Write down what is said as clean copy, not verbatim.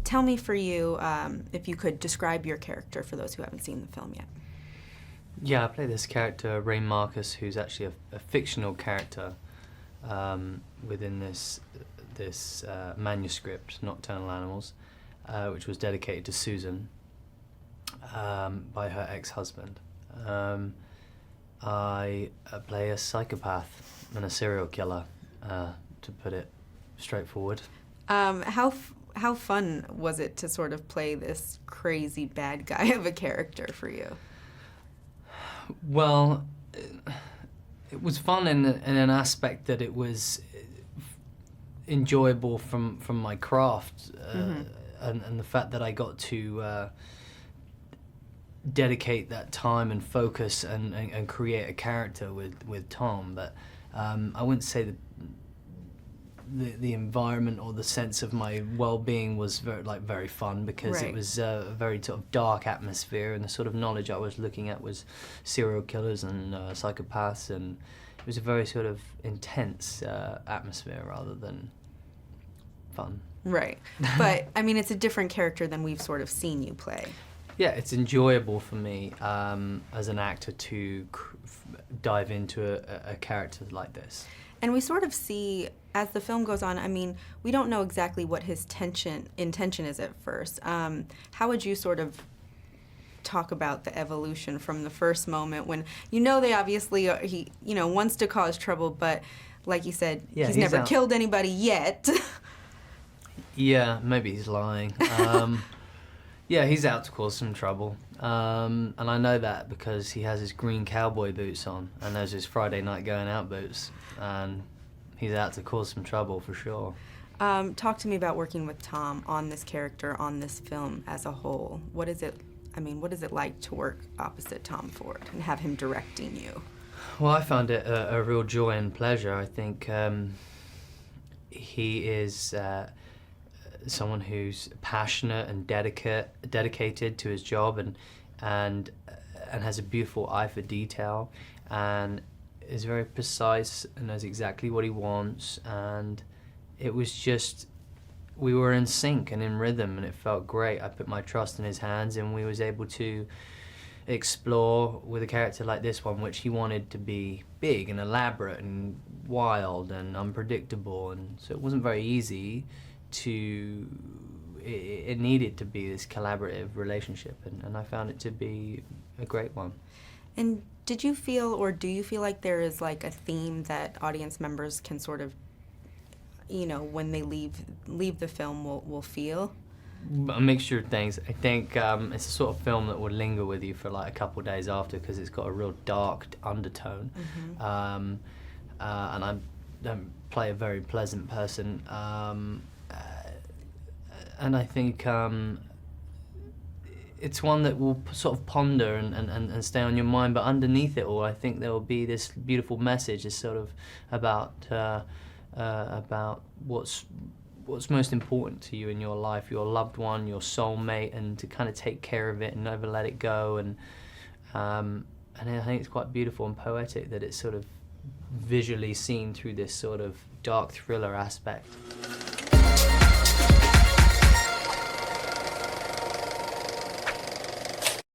tell me for you, if you could describe your character for those who haven't seen the film yet. Yeah, I play this character, Ray Marcus, who's actually a fictional character within this manuscript, Nocturnal Animals, which was dedicated to Susan by her ex-husband. I play a psychopath and a serial killer, to put it straightforward. How fun was it to sort of play this crazy bad guy of a character for you? Well, it was fun in an aspect that it was enjoyable from my craft, and the fact that I got to dedicate that time and focus and create a character with Tom. But I wouldn't say that the environment or the sense of my well-being was very fun, because Right. it was a very sort of dark atmosphere, and the sort of knowledge I was looking at was serial killers and psychopaths, and it was a very sort of intense atmosphere rather than fun. Right. But, I mean, it's a different character than we've sort of seen you play. Yeah, it's enjoyable for me as an actor to dive into a character like this. And we sort of see, as the film goes on, I mean, we don't know exactly what his intention is at first. How would you sort of talk about the evolution from the first moment when, they obviously, he wants to cause trouble, but like you said, Yeah, he's never out. killed anybody yet. Yeah, maybe he's lying. Yeah, he's out to cause some trouble. And I know that because he has his green cowboy boots on, and those his Friday night going out boots, and he's out to cause some trouble for sure. Talk to me about working with Tom on this character, on this film as a whole. What is it like to work opposite Tom Ford and have him directing you? Well, I found it a real joy and pleasure. I think he is someone who's passionate and dedicated to his job, and has a beautiful eye for detail, and is very precise and knows exactly what he wants. And it was just, we were in sync and in rhythm, and it felt great. I put my trust in his hands, and we was able to explore with a character like this one, which he wanted to be big and elaborate and wild and unpredictable, and so it wasn't very easy to, it needed to be this collaborative relationship, and I found it to be a great one. And did you feel, or do you feel like there is like a theme that audience members can sort of, when they leave the film will feel? A mixture of things. I think it's a sort of film that would linger with you for like a couple of days after, because it's got a real dark undertone. And I don't play a very pleasant person. And I think it's one that will sort of ponder and stay on your mind, but underneath it all, I think there will be this beautiful message, is sort of about what's most important to you in your life, your loved one, your soulmate, and to kind of take care of it and never let it go. And I think it's quite beautiful and poetic that it's sort of visually seen through this sort of dark thriller aspect.